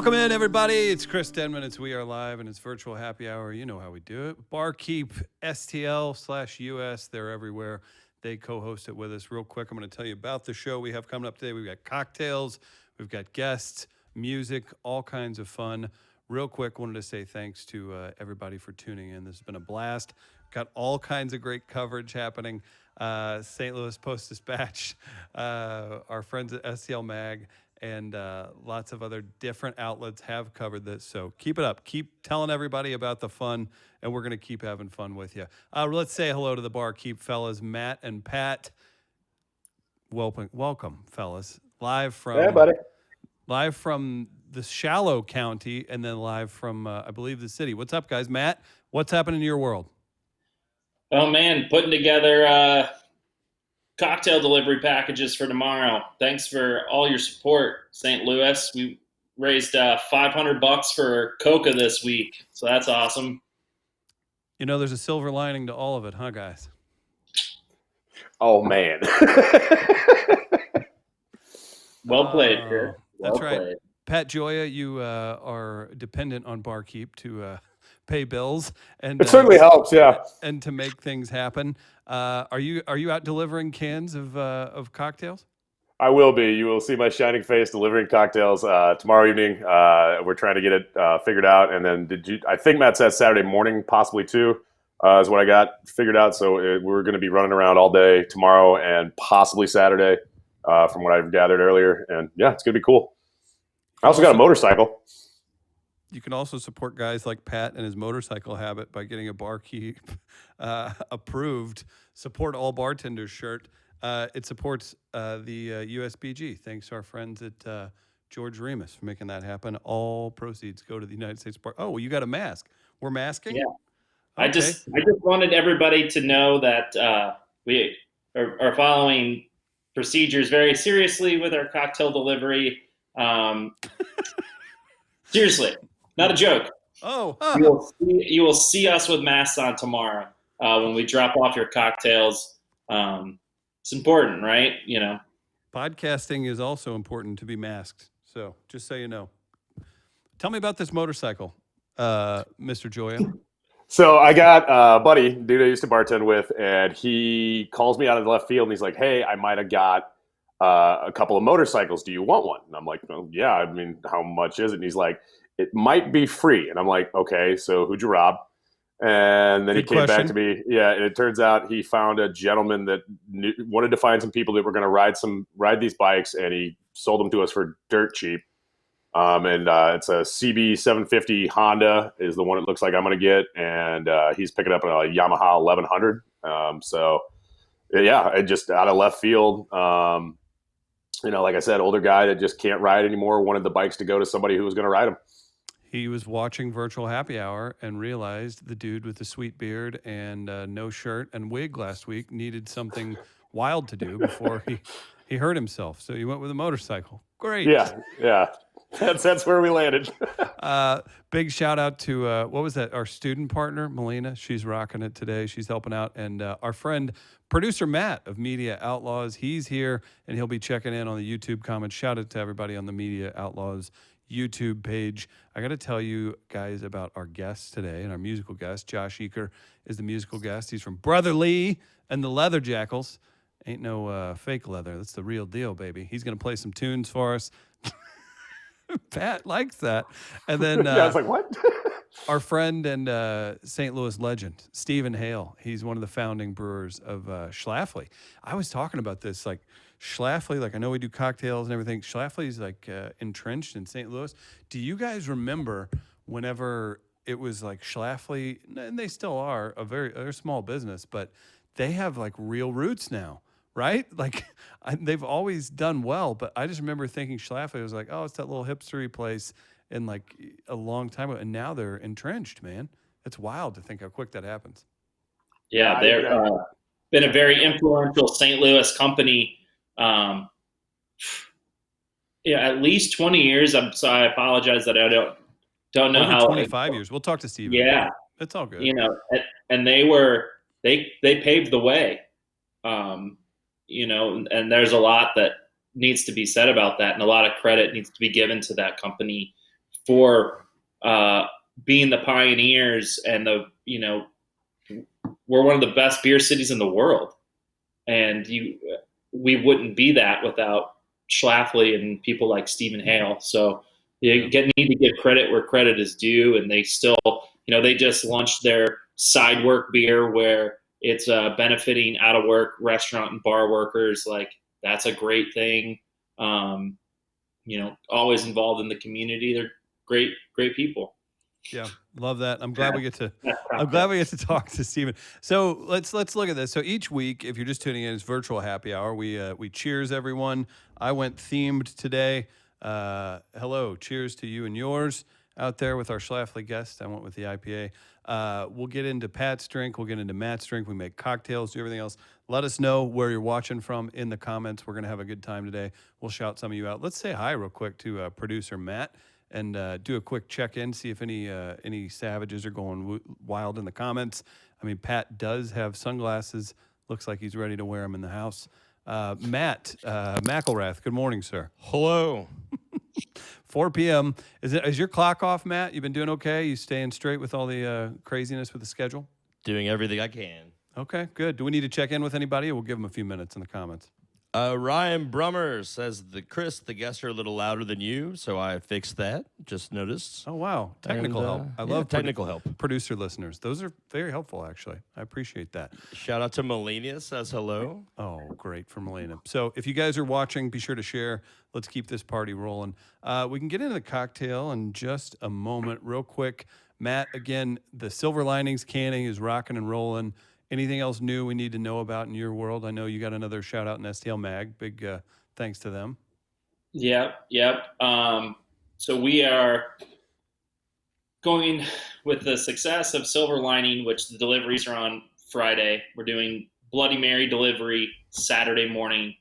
Welcome in, everybody. It's Chris Denman. It's We Are Live, and it's virtual happy hour. You know how we do it. Barkeep, STL/US. They're everywhere. They co-host it with us. Real quick, I'm going to tell you about the show we have coming up today. We've got cocktails. We've got guests, music, all kinds of fun. Real quick, wanted to say thanks to everybody for tuning in. This has been a blast. Got all kinds of great coverage happening. St. Louis Post-Dispatch, our friends at STL Mag, and lots of other different outlets have covered this. So keep it up. Keep telling everybody about the fun, and we're going to keep having fun with you. Let's say hello to the Barkeep fellas, Matt and Pat. Welcome, fellas. Live from the shallow county, and then live from, I believe, the city. What's up, guys? Matt, what's happening in your world? Oh, man, putting together cocktail delivery packages for tomorrow. Thanks for all your support, St. Louis. We raised $500 for Coca this week, so that's awesome. You know, there's a silver lining to all of it, huh, guys? Oh, man. Well played, Chris. That's right. Pat Joya, you are dependent on Barkeep to pay bills, and it certainly helps, yeah, and to make things happen. Are you out delivering cans of cocktails? I will be. You will see my shining face delivering cocktails tomorrow evening. We're trying to get it figured out, and then I think Matt said Saturday morning, possibly too, is what I got figured out. So we're going to be running around all day tomorrow and possibly Saturday, from what I've gathered earlier. And yeah, it's going to be cool. I also got a motorcycle. You can also support guys like Pat and his motorcycle habit by getting a Barkeep approved Support All Bartenders shirt. It supports the USBG. Thanks to our friends at George Remus for making that happen. All proceeds go to the United States Bar. Oh, you got a mask. We're masking? Yeah. Okay. I just wanted everybody to know that we are following procedures very seriously with our cocktail delivery. Seriously. Not a joke. Oh, you will see us with masks on tomorrow when we drop off your cocktails. It's important, right? You know, podcasting is also important to be masked. So just so you know, tell me about this motorcycle, Mr. Joya. So I got a buddy, dude I used to bartend with, and he calls me out of the left field, and he's like, "Hey, I might have got a couple of motorcycles. Do you want one?" And I'm like, "Oh, yeah. I mean, how much is it?" And he's like, "It might be free." And I'm like, "Okay, so who'd you rob?" And then he came back to me. Yeah, and it turns out he found a gentleman that wanted to find some people that were going to ride these bikes, and he sold them to us for dirt cheap. And it's a CB 750 Honda is the one it looks like I'm going to get, and he's picking up a Yamaha 1100. So yeah, it just out of left field. Like I said, older guy that just can't ride anymore, wanted the bikes to go to somebody who was going to ride them. He was watching Virtual Happy Hour and realized the dude with the sweet beard and no shirt and wig last week needed something wild to do before he hurt himself. So he went with a motorcycle. Great. Yeah. That's where we landed. Big shout out to, what was that? Our student partner, Melina. She's rocking it today. She's helping out. And our friend, producer Matt of Media Outlaws, he's here and he'll be checking in on the YouTube comments. Shout out to everybody on the Media Outlaws YouTube page. I got to tell you guys about our guests today, and our musical guest, Josh Eaker, is the musical guest. He's from Brother Lee and the Leather Jackals. Ain't no fake leather. That's the real deal, baby. He's going to play some tunes for us. Pat likes that. And then I was like, what? Our friend and St. Louis legend, Stephen Hale. He's one of the founding brewers of Schlafly. I was talking about this, like, Schlafly, like I know we do cocktails and everything. Schlafly's like entrenched in St. Louis. Do you guys remember whenever it was like Schlafly, and they still are they're a small business, but they have like real roots now, right? Like they've always done well, but I just remember thinking Schlafly was like, oh, it's that little hipstery place in like a long time ago, and now they're entrenched, man. It's wild to think how quick that happens. Yeah, they've been a very influential St. Louis company. At least 20 years. I'm sorry, I apologize that I don't know how. 25 years. We'll talk to Steve. Yeah, it's all good. And they paved the way. And there's a lot that needs to be said about that, and a lot of credit needs to be given to that company for being the pioneers and we're one of the best beer cities in the world, and we wouldn't be that without Schlafly and people like Stephen Hale. So you need to give credit where credit is due, and they still, they just launched their side work beer where it's benefiting out of work restaurant and bar workers. Like, that's a great thing. Always involved in the community. They're great people. Yeah, love that. I'm glad we get to talk to Stephen. So let's look at this. So each week, if you're just tuning in, it's virtual happy hour. We cheers everyone. I went themed today. Hello, cheers to you and yours out there with our Schlafly guest. I went with the IPA. We'll get into Pat's drink. We'll get into Matt's drink. We make cocktails, do everything else. Let us know where you're watching from in the comments. We're going to have a good time today. We'll shout some of you out. Let's say hi real quick to producer Matt and do a quick check-in, see if any savages are going wild in the comments. I mean, Pat does have sunglasses. Looks like he's ready to wear them in the house. Matt McElrath, good morning, sir. Hello. 4 p.m. Is your clock off, Matt? You've been doing okay? You staying straight with all the craziness with the schedule? Doing everything I can. Okay, good. Do we need to check in with anybody? We'll give them a few minutes in the comments. Ryan Brummer says, Chris, the guests are a little louder than you, so I fixed that. Just noticed. Oh, wow. Technical help. I love technical help. Producer listeners. Those are very helpful, actually. I appreciate that. Shout out to Melania, says hello. Oh, great for Melania. So if you guys are watching, be sure to share. Let's keep this party rolling. We can get into the cocktail in just a moment. Real quick, Matt, again, the Silver Linings canning is rocking and rolling. Anything else new we need to know about in your world? I know you got another shout out in STL Mag. Big thanks to them. Yep. So we are going with the success of Silver Lining, which the deliveries are on Friday. We're doing Bloody Mary delivery Saturday morning.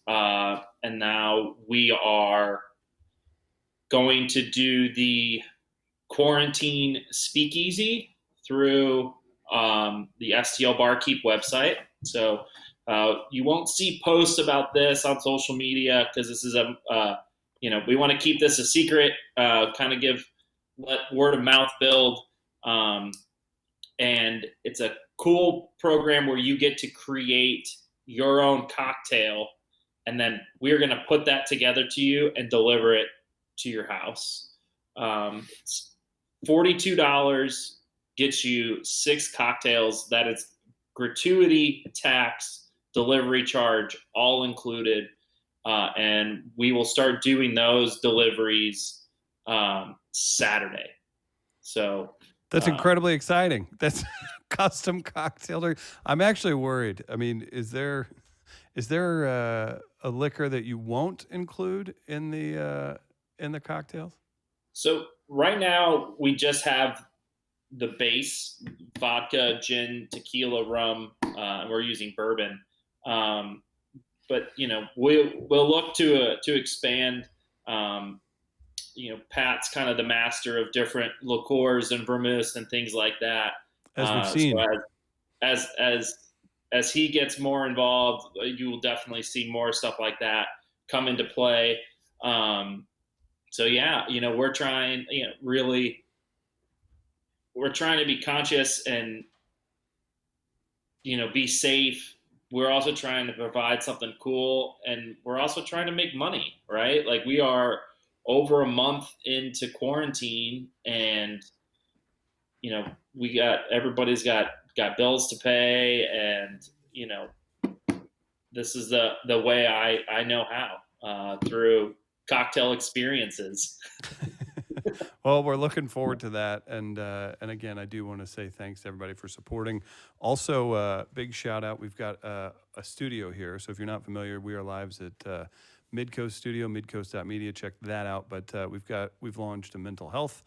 And now we are going to do the quarantine speakeasy through the STL Barkeep website. So you won't see posts about this on social media because this is we want to keep this a secret, kind of let word of mouth build. And it's a cool program where you get to create your own cocktail, and then we're going to put that together to you and deliver it to your house. It's $42. Gets you 6 cocktails. That is gratuity, tax, delivery charge, all included. And we will start doing those deliveries Saturday. So that's incredibly exciting. That's custom cocktail. I'm actually worried. I mean, is there a liquor that you won't include in the cocktails? So right now we just have the base vodka, gin, tequila, rum. We're using bourbon, but we'll look to expand. Pat's kind of the master of different liqueurs and vermouths and things like that. As we've seen, so as he gets more involved, you will definitely see more stuff like that come into play. So yeah, we're trying, really. We're trying to be conscious and, be safe. We're also trying to provide something cool, and we're also trying to make money, right? Like, we are over a month into quarantine, and, everybody's got bills to pay, and, this is the way I know how, through cocktail experiences. Well, we're looking forward to that, and again, I do want to say thanks to everybody for supporting. Also, big shout out. We've got a studio here, so if you're not familiar, we are live at Midcoast Studio, midcoast.media. Check that out. But we've launched a mental health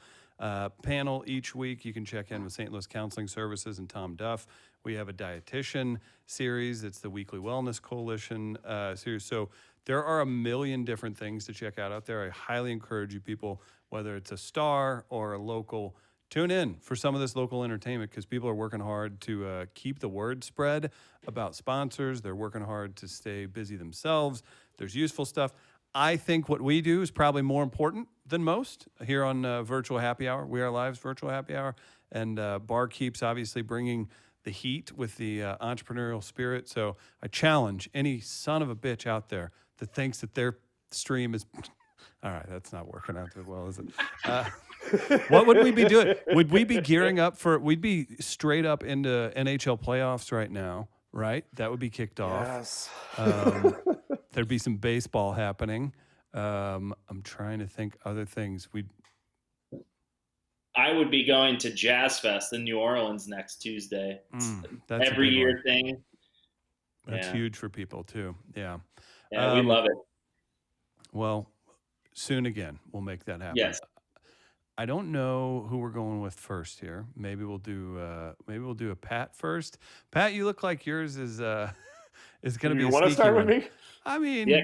panel each week. You can check in with St. Louis Counseling Services and Tom Duff. We have a dietitian series. It's the Weekly Wellness Coalition series. So there are a million different things to check out there. I highly encourage you people, whether it's a star or a local, tune in for some of this local entertainment, because people are working hard to keep the word spread about sponsors. They're working hard to stay busy themselves. There's useful stuff. I think what we do is probably more important than most here on Virtual Happy Hour. We Are Live's Virtual Happy Hour. And Barkeep's obviously bringing the heat with the entrepreneurial spirit. So I challenge any son of a bitch out there that thinks that their stream is... All right, that's not working out too well, is it? What would we be doing? Would we be gearing up for... We'd be straight up into NHL playoffs right now, right? That would be kicked off. Yes. There'd be some baseball happening. I'm trying to think other things. I would be going to Jazz Fest in New Orleans next Tuesday. That's every year thing. That's huge for people too. Yeah. Yeah, we love it. Well, soon again, we'll make that happen. Yes. I don't know who we're going with first here. Maybe we'll do a Pat first. Pat, you look like yours is going to be. You a want to sneaky start one. with me? I mean, Yeah,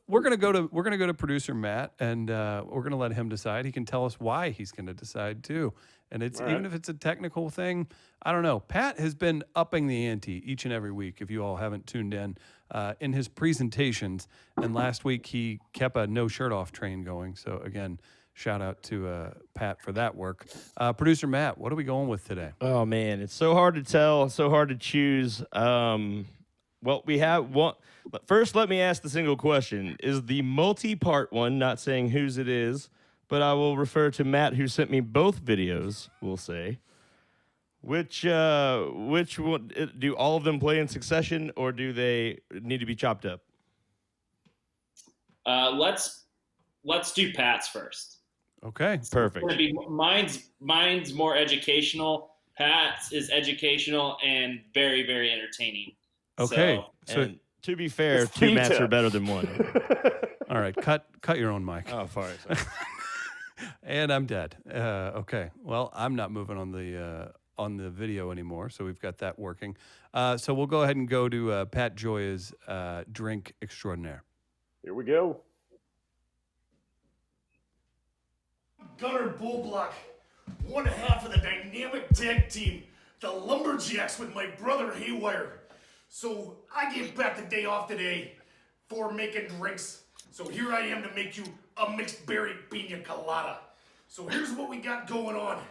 we're gonna go to producer Matt, and we're gonna let him decide. He can tell us why he's gonna decide too. And it's All even right. if it's a technical thing, I don't know. Pat has been upping the ante each and every week. If you all haven't tuned in his presentations, and last week he kept a no shirt off train going. So again, shout out to Pat for that work. Producer Matt, what are we going with today? Oh man, it's so hard to tell, so hard to choose. Well, we have one. But first, let me ask the single question: is the multi-part one? Not saying whose it is, but I will refer to Matt, who sent me both videos. We'll say which one do all of them play in succession, or do they need to be chopped up? Let's do Pat's first. Okay, Perfect. It's gonna be mine's more educational. Pat's is educational and very, very entertaining. okay. So And to be fair, It's two Matts Pina. are better than one. all right, cut your own mic. Oh, sorry. And I'm dead. Okay. Well, I'm not moving on the video anymore, so we've got that working. So we'll go ahead and go to Pat Joya's drink extraordinaire. Here we go. Gunner Bullblock, one half of the dynamic tag team, the Lumberjacks with my brother Haywire. So I gave Pat the day off today for making drinks. So here I am to make you a mixed berry Pina Colada. So here's what we got going on.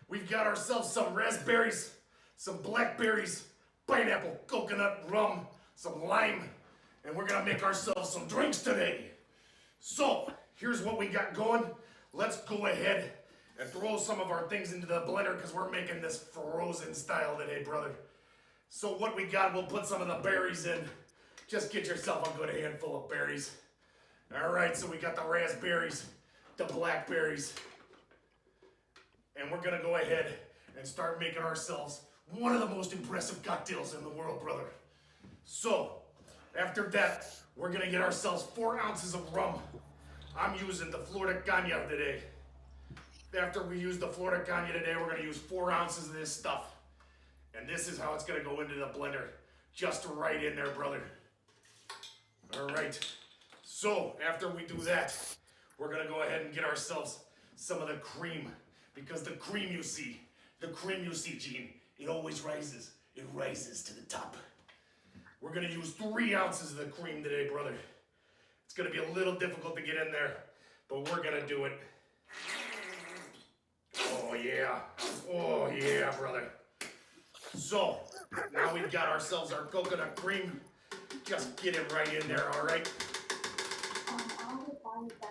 We've got ourselves some raspberries, some blackberries, pineapple, coconut, rum, some lime, and we're gonna make ourselves some drinks today. So here's what we got going. Let's go ahead and throw some of our things into the blender because we're making this frozen style today, brother. So what we got, we'll put some of the berries in. Just get yourself a good handful of berries. All right, so we got the raspberries, the blackberries, and we're gonna go ahead and start making ourselves one of the most impressive cocktails in the world, brother. So after that, we're gonna get ourselves 4 ounces of rum. I'm using the Florida Caña today. After we use the Florida Caña today, we're gonna use 4 ounces of this stuff. And this is how it's gonna go into the blender. Just right in there, brother. All right. So after we do that, we're gonna go ahead and get ourselves some of the cream. Because the cream you see, Gene, it always rises. It rises to the top. We're gonna use 3 ounces of the cream today, brother. It's gonna be a little difficult to get in there, but we're gonna do it. Oh yeah, brother. So, now we've got ourselves our coconut cream. Just get it right in there, all right?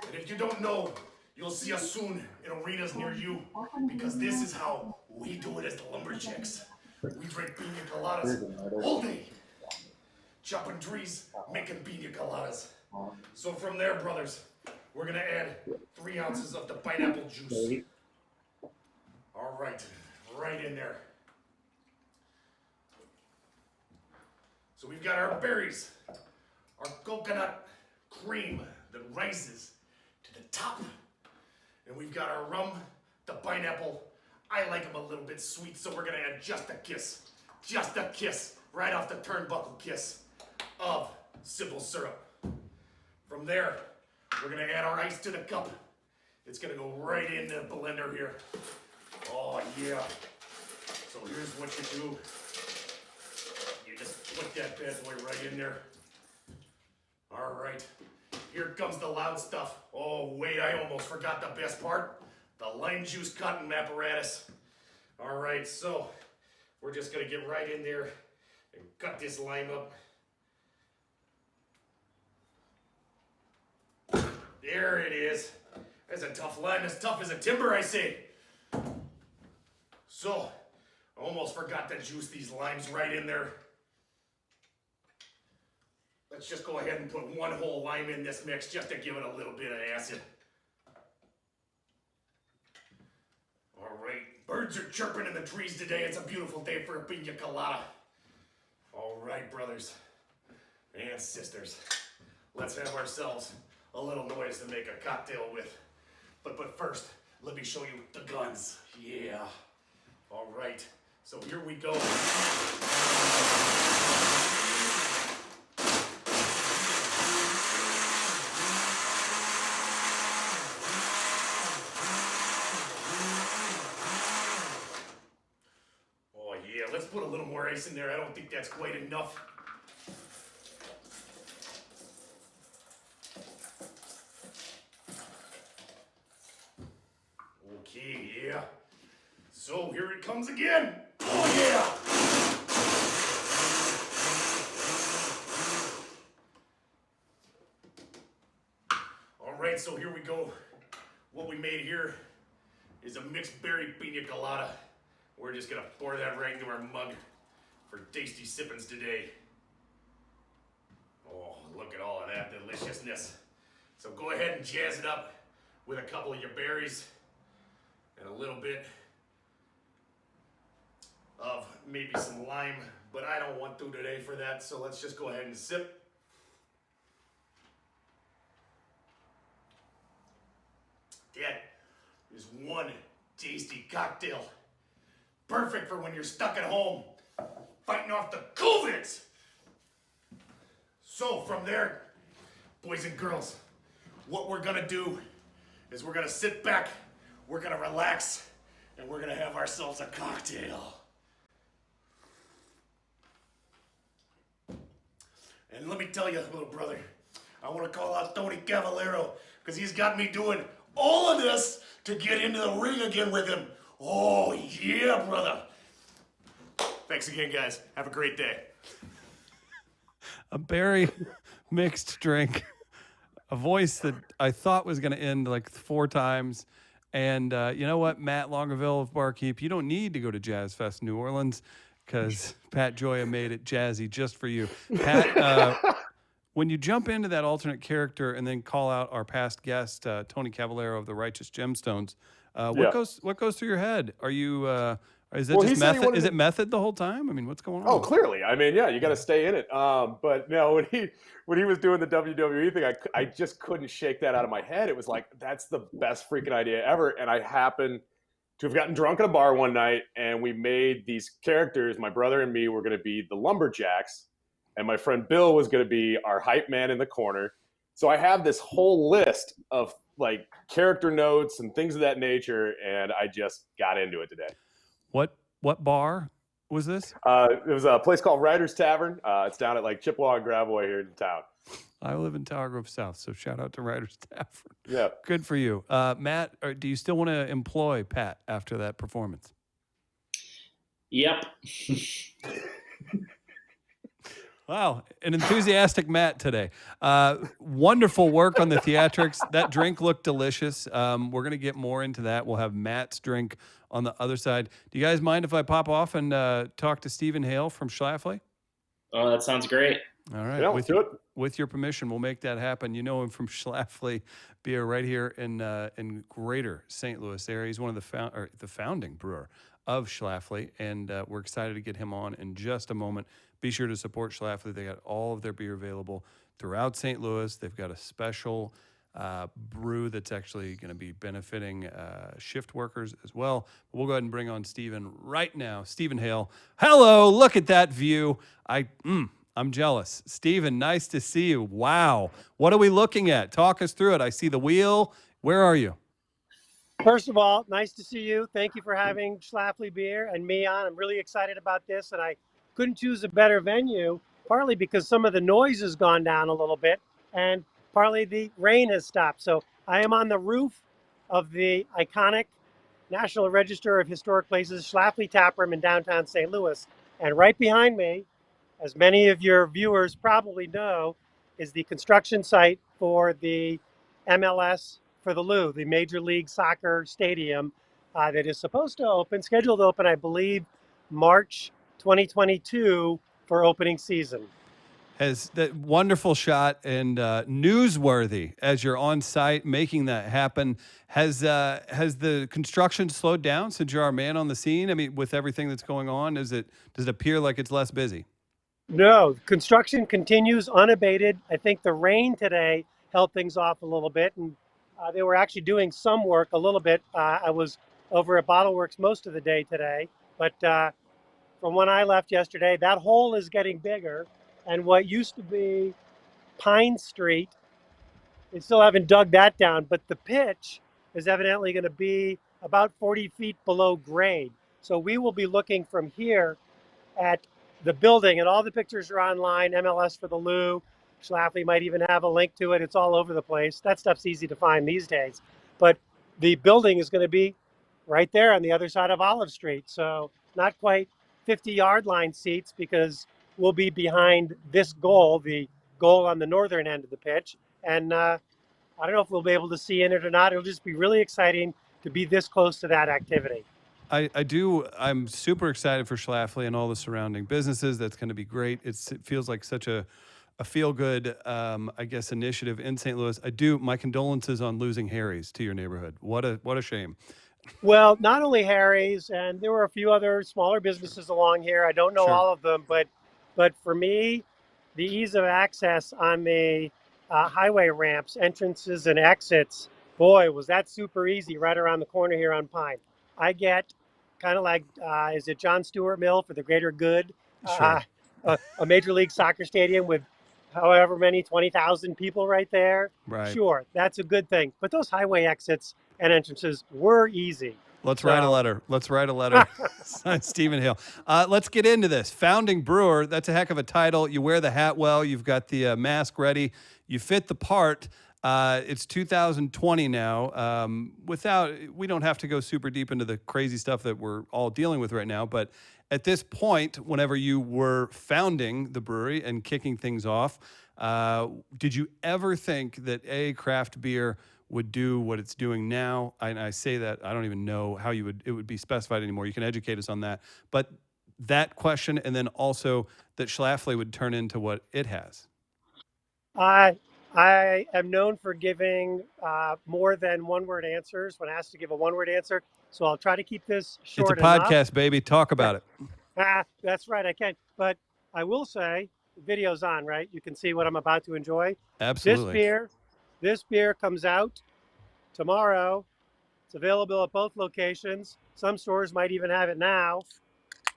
And if you don't know, you'll see us soon in arenas near you, because this is how we do it as the Lumberjacks. We drink pina coladas all day. Chopping trees, making pina coladas. So from there, brothers, we're gonna add 3 ounces of the pineapple juice. All right in there. So we've got our berries, our coconut cream that rises to the top. And we've got our rum, the pineapple. I like them a little bit sweet, so we're gonna add just a kiss, right off the turnbuckle kiss of simple syrup. From there, we're gonna add our ice to the cup. It's gonna go right in the blender here. Oh yeah. So here's what you do. You just put that bad boy right in there. All right. here comes the loud stuff. Oh, wait, I almost forgot the best part. The lime juice cutting apparatus. All right, so we're just gonna get right in there and cut this lime up. There it is. That's a tough lime, as tough as a timber, I say. So, I almost forgot to juice these limes right in there. Let's just go ahead and put one whole lime in this mix just to give it a little bit of acid. All right, birds are chirping in the trees today. It's a beautiful day for a Pina Colada. All right, brothers and sisters, let's have ourselves a little noise to make a cocktail with. But first, let me show you the guns. Yeah. All right, so here we go. Oh yeah, let's put a little more ice in there. I don't think that's quite enough. Okay, yeah. So here it comes again. Oh yeah. All right, so here we go. What we made here is a mixed berry pina colada. We're just gonna pour that right into our mug for tasty sippings today. Oh, look at all of that deliciousness. So go ahead and jazz it up with a couple of your berries and a little bit of maybe some lime, but I don't want to today for that, so let's just go ahead and sip. That is one tasty cocktail. Perfect for when you're stuck at home fighting off the COVIDs. So from there, boys and girls, what we're gonna do is we're gonna sit back, we're gonna relax, and we're gonna have ourselves a cocktail. And let me tell you, little brother, I want to call out Tony Cavallero because he's got me doing all of this to get into the ring again with him. Oh, yeah, brother. Thanks again, guys. Have a great day. A berry mixed drink, a voice that I thought was going to end like 4 times. And you know what, Matt Longerville of Barkeep, you don't need to go to Jazz Fest New Orleans because Pat Joya made it jazzy just for you. Pat, when you jump into that alternate character and then call out our past guest, Tony Cavallero of the Righteous Gemstones, what goes through your head? Are you is it just method? Is it method the whole time? I mean, what's going on? Oh, clearly. I mean, yeah, you got to stay in it. But no, when he was doing the WWE thing, I just couldn't shake that out of my head. It was like, that's the best freaking idea ever. And I happened to have gotten drunk at a bar one night, and we made these characters. My brother and me were going to be the Lumberjacks, and my friend Bill was going to be our hype man in the corner. So I have this whole list of like character notes and things of that nature, and I just got into it today. What bar was this? It was a place called Ryder's Tavern. It's down at like Chippewa and Gravois here in town. I live in Tower Grove South, so shout out to Ryder's Tavern. Yeah. Good for you. Matt, do you still want to employ Pat after that performance? Yep. Wow, an enthusiastic Matt today. Wonderful work on the theatrics. That drink looked delicious. We're going to get more into that. We'll have Matt's drink on the other side. Do you guys mind if I pop off and talk to Stephen Hale from Schlafly? Oh, that sounds great. All right. Yeah, with your permission, we'll make that happen. You know him from Schlafly Beer right here in Greater St. Louis area. He's one of the founding brewer of Schlafly, and we're excited to get him on in just a moment. Be sure to support Schlafly. They got all of their beer available throughout St. Louis. They've got a special brew that's actually going to be benefiting shift workers as well. But we'll go ahead and bring on Stephen right now. Stephen Hale. Hello, look at that view. I'm jealous. Stephen, nice to see you. Wow. What are we looking at? Talk us through it. I see the wheel. Where are you? First of all, nice to see you. Thank you for having Schlafly Beer and me on. I'm really excited about this, and I couldn't choose a better venue, partly because some of the noise has gone down a little bit, and partly the rain has stopped. So I am on the roof of the iconic National Register of Historic Places Schlafly Tap Room in downtown St. Louis. And right behind me, as many of your viewers probably know, is the construction site for the MLS for the Lou, the Major League Soccer stadium that is supposed to open, scheduled to open, I believe, March 2022 for opening season. Has that wonderful shot and newsworthy as you're on site making that happen. Has the construction slowed down since you're our man on the scene? I mean, with everything that's going on, does it appear like it's less busy? No, construction continues unabated. I think the rain today held things off a little bit, and they were actually doing some work a little bit. I was over at Bottle Works most of the day today, but from when I left yesterday, that hole is getting bigger, and what used to be Pine Street, they still haven't dug that down, but the pitch is evidently going to be about 40 feet below grade. So we will be looking from here at the building, and all the pictures are online. MLS for the Lou. Schlafly might even have a link to it. It's all over the place. That stuff's easy to find these days. But the building is going to be right there on the other side of Olive Street. So not quite 50-yard line seats, because we'll be behind this goal, the goal on the northern end of the pitch. And I don't know if we'll be able to see in it or not. It'll just be really exciting to be this close to that activity. I'm super excited for Schlafly and all the surrounding businesses. That's going to be great. It feels like such a feel-good, I guess, initiative in St. Louis. My condolences on losing Harry's to your neighborhood. What a shame. Well, not only Harry's, and there were a few other smaller businesses along here. I don't know Sure. all of them, but for me, the ease of access on the highway ramps, entrances and exits, boy, was that super easy right around the corner here on Pine. I get kind of like, is it John Stuart Mill for the greater good? Sure. A Major League Soccer stadium with however many, 20,000 people right there. Right. Sure, that's a good thing. But those highway exits and entrances were easy. Let's write a letter. Stephen Hale. Let's get into this. Founding brewer, that's a heck of a title. You wear the hat well. You've got the mask ready. You fit the part. It's 2020 now. We don't have to go super deep into the crazy stuff that we're all dealing with right now. But at this point, whenever you were founding the brewery and kicking things off, did you ever think that craft beer would do what it's doing now? And I say that, I don't even know how it would be specified anymore. You can educate us on that. But that question, and then also that Schlafly would turn into what it has. I am known for giving more than one-word answers when asked to give a one-word answer. So I'll try to keep this short enough. It's a podcast, enough. Baby. Talk about it. That's right, I can. But I will say, the video's on, right? You can see what I'm about to enjoy. Absolutely. This beer comes out tomorrow. It's available at both locations. Some stores might even have it now.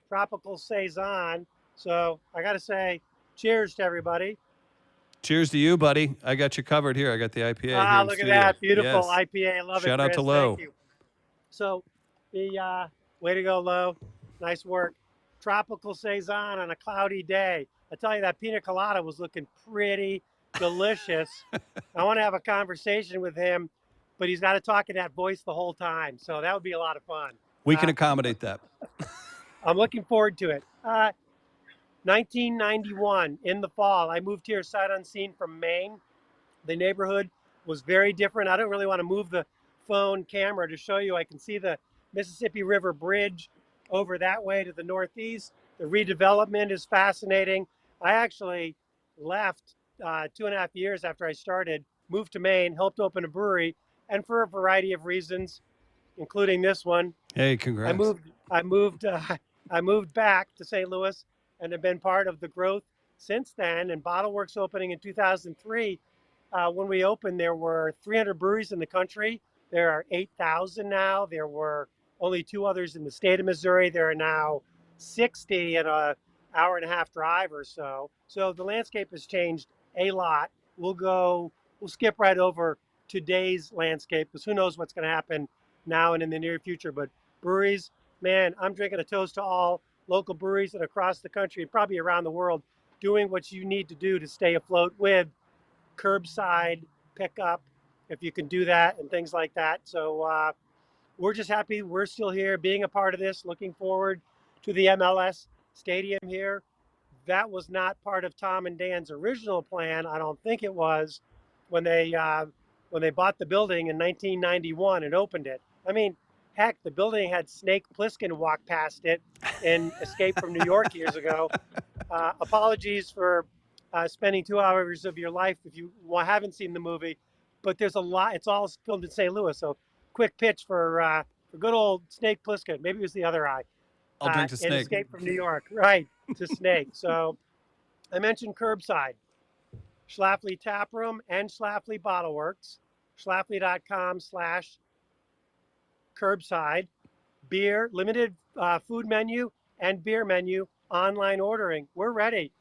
Tropical Saison. So I got to say, cheers to everybody. Cheers to you, buddy. I got you covered here. I got the IPA here. Look at that. Beautiful IPA. I love it. Shout out to Lo. Thank you. So the way to go, Lo. Nice work. Tropical Saison on a cloudy day. I tell you, that Pina Colada was looking pretty delicious. I want to have a conversation with him, but he's got to talk in that voice the whole time. So that would be a lot of fun. We can accommodate that. I'm looking forward to it. 1991, in the fall, I moved here sight unseen from Maine. The neighborhood was very different. I don't really want to move the phone camera to show you. I can see the Mississippi River Bridge over that way to the northeast. The redevelopment is fascinating. I actually left 2.5 years after I started, moved to Maine, helped open a brewery, and for a variety of reasons, including this one. Hey, congrats. I moved back to St. Louis and have been part of the growth since then. And Bottle Works opening in 2003, when we opened, there were 300 breweries in the country. There are 8,000 now. There were only 2 others in the state of Missouri. There are now 60 in an hour-and-a-half drive or so. So the landscape has changed a lot. We'll skip right over today's landscape, because who knows what's going to happen now and in the near future. But breweries, man, I'm drinking a toast to all local breweries and across the country and probably around the world, doing what you need to do to stay afloat with curbside pickup, if you can do that, and things like that. So we're just happy we're still here, being a part of this. Looking forward to the MLS stadium here. That was not part of Tom and Dan's original plan. I don't think it was when they bought the building in 1991 and opened it. I mean, heck, the building had Snake Plissken walk past it in Escape from New York years ago. Apologies for spending 2 hours of your life if you haven't seen the movie, but there's a lot. It's all filmed in St. Louis, so quick pitch for good old Snake Plissken. Maybe it was the other eye. I'll drink to in Snake. Escape from New York, right, to Snake. So I mentioned curbside, Schlafly Tap Room and Schlafly Bottle Works, schlafly.com/curbside, beer, limited food menu and beer menu, online ordering. We're ready.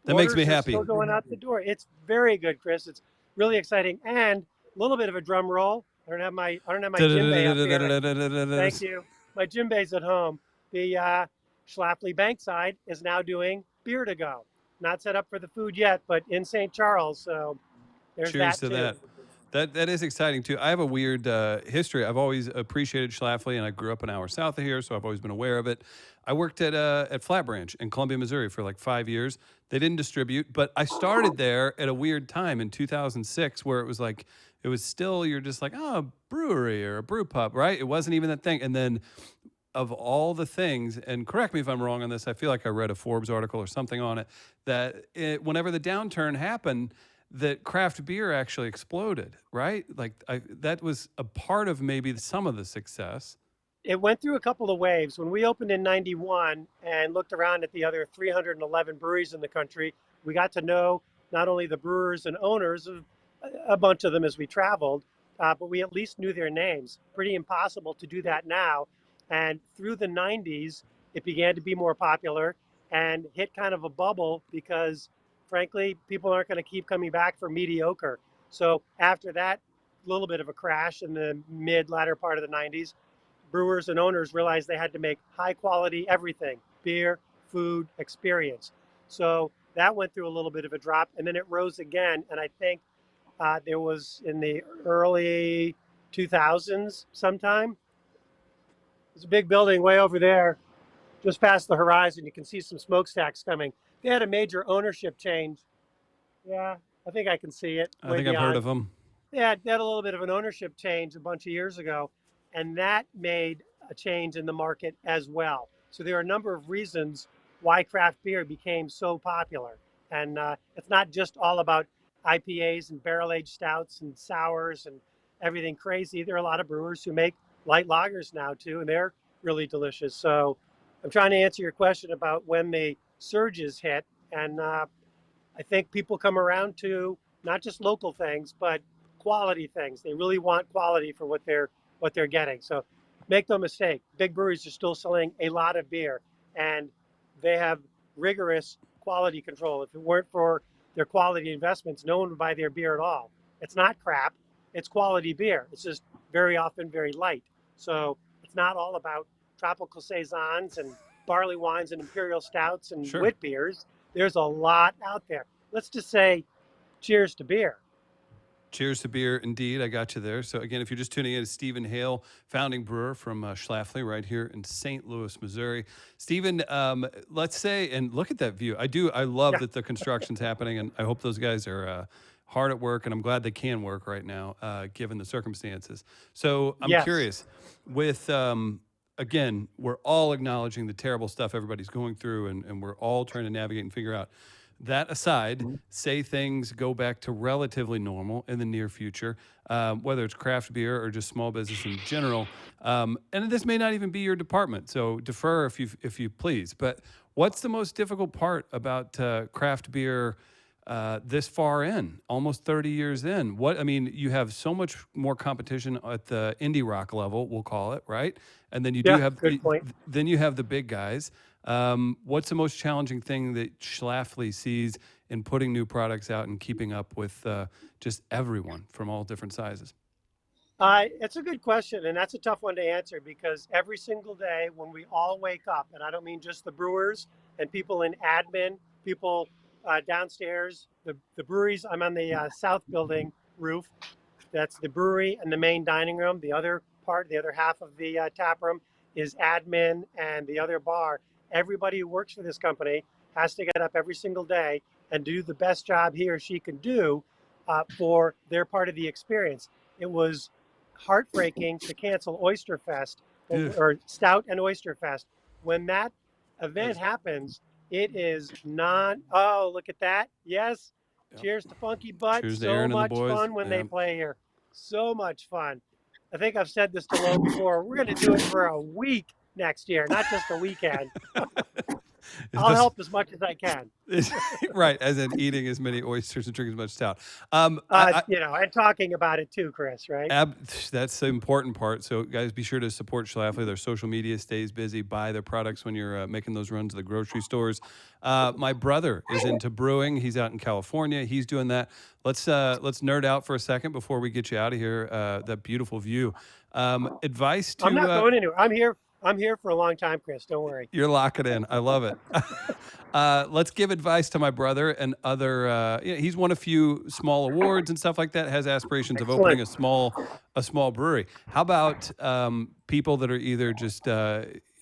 That makes me Orders are happy. Still going out the door. It's very good, Chris. It's really exciting. And a little bit of a drum roll. I don't have my djembe up here. Thank you. My djembe's at home. The Schlafly Bankside is now doing beer to go. Not set up for the food yet, but in St. Charles. So there's Cheers that to too. that is exciting too. I have a weird history. I've always appreciated Schlafly, and I grew up an hour south of here, so I've always been aware of it. I worked at Flat Branch in Columbia, Missouri for like 5 years. They didn't distribute, but I started there at a weird time in 2006 where it was like, it was still, you're just like, oh, a brewery or a brew pub, right? It wasn't even that thing. And then of all the things, and correct me if I'm wrong on this, I feel like I read a Forbes article or something on it, that whenever the downturn happened, that craft beer actually exploded, right? Like that was a part of maybe some of the success. It went through a couple of waves. When we opened in 91 and looked around at the other 311 breweries in the country, we got to know not only the brewers and owners of a bunch of them as we traveled, but we at least knew their names. Pretty impossible to do that now. And through the 90s, it began to be more popular and hit kind of a bubble because, frankly, people aren't going to keep coming back for mediocre. So after that little bit of a crash in the latter part of the 90s, brewers and owners realized they had to make high quality everything: beer, food, experience. So that went through a little bit of a drop, and then it rose again. And I think there was in the early 2000s sometime. There's a big building way over there, just past the horizon. You can see some smokestacks coming. They had a major ownership change. Yeah, I think I can see it. I think I've heard of them. Yeah, they had a little bit of an ownership change a bunch of years ago, and that made a change in the market as well. So there are a number of reasons why craft beer became so popular. And it's not just all about IPAs and barrel-aged stouts and sours and everything crazy. There are a lot of brewers who make light lagers now too, and they're really delicious. So I'm trying to answer your question about when the surges hit. And I think people come around to not just local things, but quality things. They really want quality for what they're getting. So make no mistake, big breweries are still selling a lot of beer, and they have rigorous quality control. If it weren't for their quality investments, no one would buy their beer at all. It's not crap, it's quality beer. It's just very often very light. So it's not all about tropical saisons and barley wines and imperial stouts and Sure. wit beers. There's a lot out there. Let's just say cheers to beer. Cheers to beer, indeed. I got you there. So again, if you're just tuning in, it's Stephen Hale, founding brewer from Schlafly right here in St. Louis, Missouri. Stephen, let's say, and look at that view. I love that the construction's happening, and I hope those guys are hard at work, and I'm glad they can work right now, given the circumstances. So I'm curious, with, again, we're all acknowledging the terrible stuff everybody's going through, and we're all trying to navigate and figure out. That aside, say things go back to relatively normal in the near future, whether it's craft beer or just small business in general. And this may not even be your department, so defer if you please. But what's the most difficult part about craft beer this far in, almost 30 years in? You have so much more competition at the indie rock level, we'll call it, right? And then you do have good point. Then you have the big guys. What's the most challenging thing that Schlafly sees in putting new products out and keeping up with just everyone from all different sizes? It's a good question, and that's a tough one to answer because every single day when we all wake up, and I don't mean just the brewers and people in admin, people downstairs. The breweries, I'm on the south building roof. That's the brewery and the main dining room. The other part, the other half of the tap room is admin and the other bar. Everybody who works for this company has to get up every single day and do the best job he or she can do for their part of the experience. It was heartbreaking to cancel Oyster Fest or Stout and Oyster Fest. When that event happens, it is non. Oh, look at that! Yes, Yep. cheers to Funky Butt. Cheers to So Aaron and the much boys. fun when Yeah. they play here. So much fun. I think I've said this to Lo before. We're going to do it for a week next year, not just a weekend. I'll help as much as I can. Right, as in eating as many oysters and drinking as much stout. You know, and talking about it too, Chris, right? That's the important part. So, guys, be sure to support Schlafly. Their social media stays busy. Buy their products when you're making those runs to the grocery stores. My brother is into brewing. He's out in California. He's doing that. Let's nerd out for a second before we get you out of here. That beautiful view. Advice to. I'm not going anywhere. I'm here for a long time, Chris. Don't worry. You're locking in. I love it. Let's give advice to my brother and other. He's won a few small awards and stuff like that. Has aspirations of opening a small brewery. How about people that are either just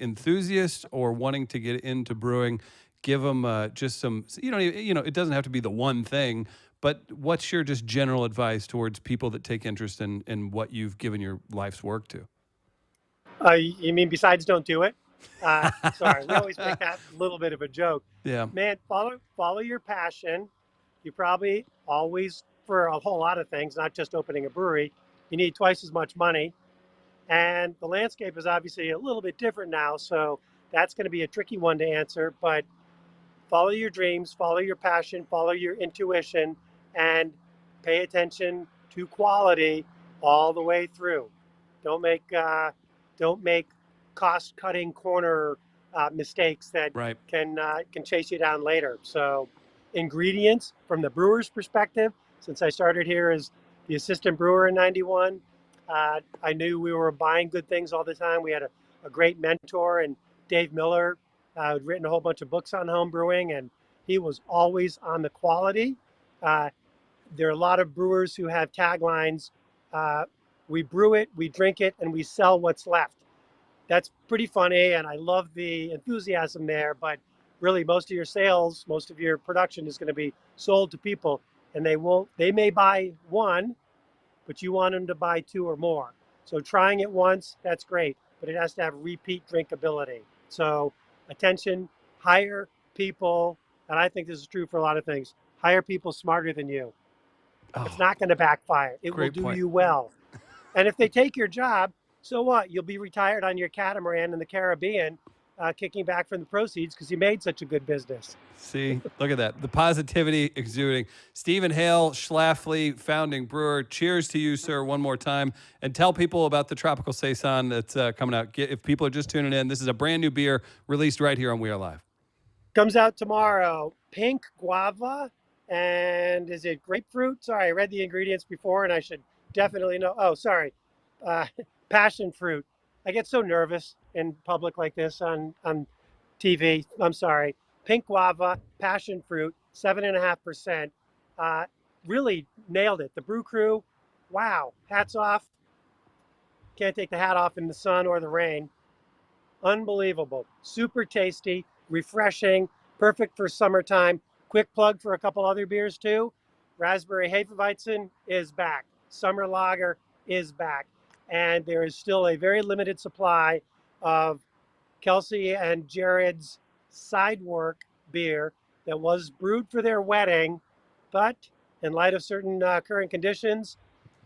enthusiasts or wanting to get into brewing? Give them just some. It doesn't have to be the one thing. But what's your just general advice towards people that take interest in what you've given your life's work to? You mean besides don't do it? Sorry, we always make that a little bit of a joke. Yeah. Man, follow your passion. You probably always, for a whole lot of things, not just opening a brewery, you need twice as much money. And the landscape is obviously a little bit different now, so that's going to be a tricky one to answer. But follow your dreams, follow your passion, follow your intuition, and pay attention to quality all the way through. Don't make cost-cutting corner mistakes that can chase you down later. So, ingredients from the brewer's perspective. Since I started here as the assistant brewer in '91, I knew we were buying good things all the time. We had a great mentor, and Dave Miller had written a whole bunch of books on home brewing, and he was always on the quality. There are a lot of brewers who have taglines. We brew it, we drink it, and we sell what's left. That's pretty funny, and I love the enthusiasm there, but really most of your sales, most of your production is going to be sold to people, and they may buy one, but you want them to buy two or more. So trying it once, that's great, but it has to have repeat drinkability. So attention, hire people, and I think this is true for a lot of things, hire people smarter than you. It's not going to backfire. It will do you well. And if they take your job, so what? You'll be retired on your catamaran in the Caribbean, kicking back from the proceeds because you made such a good business. See, look at that. The positivity exuding. Stephen Hale, Schlafly, founding brewer. Cheers to you, sir, one more time. And tell people about the Tropical Saison that's coming out. If people are just tuning in, this is a brand new beer released right here on We Are Live. Comes out tomorrow. Pink guava. And is it grapefruit? Sorry, I read the ingredients before and I should definitely know. Oh, sorry. Passion fruit. I get so nervous in public like this on TV. I'm sorry. Pink guava, passion fruit, 7.5%. Really nailed it. The brew crew, wow. Hats off. Can't take the hat off in the sun or the rain. Unbelievable. Super tasty, refreshing, perfect for summertime. Quick plug for a couple other beers too. Raspberry Hefeweizen is back. Summer Lager is back. And there is still a very limited supply of Kelsey and Jared's Sidework beer that was brewed for their wedding. But in light of certain current conditions,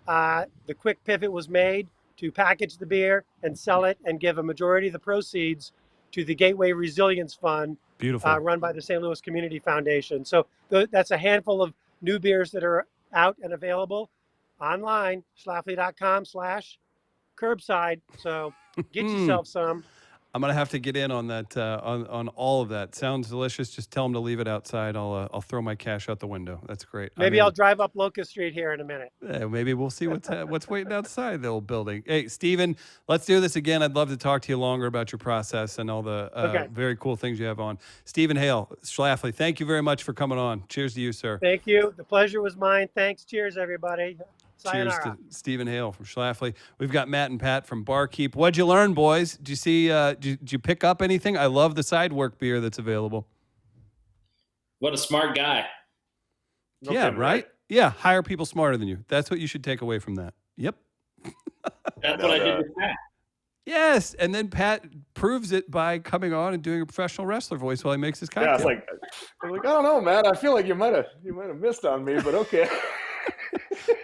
the quick pivot was made to package the beer and sell it and give a majority of the proceeds to the Gateway Resilience Fund, run by the St. Louis Community Foundation. So that's a handful of new beers that are out and available online, schlafly.com/curbside. So get yourself some. I'm gonna have to get in on that on all of that. Sounds delicious. Just tell them to leave it outside. I'll throw my cash out the window. That's great. Maybe I'll drive up Locust Street here in a minute. Maybe we'll see what's waiting outside the old building. Hey, Stephen, let's do this again. I'd love to talk to you longer about your process and all the very cool things you have on. Stephen Hale, Schlafly, thank you very much for coming on. Cheers to you, sir. Thank you. The pleasure was mine. Thanks. Cheers, everybody. Sayonara. Cheers to Stephen Hale from Schlafly. We've got Matt and Pat from Barkeep. What'd you learn, boys? Did you see? Did you pick up anything? I love the Sidework beer that's available. What a smart guy. No yeah, kidding, right? Yeah, hire people smarter than you. That's what you should take away from that. Yep. That's what I did with Pat. Yes, and then Pat proves it by coming on and doing a professional wrestler voice while he makes his cocktail. Yeah, I was like, I don't know, Matt. I feel like you might have missed on me, but okay.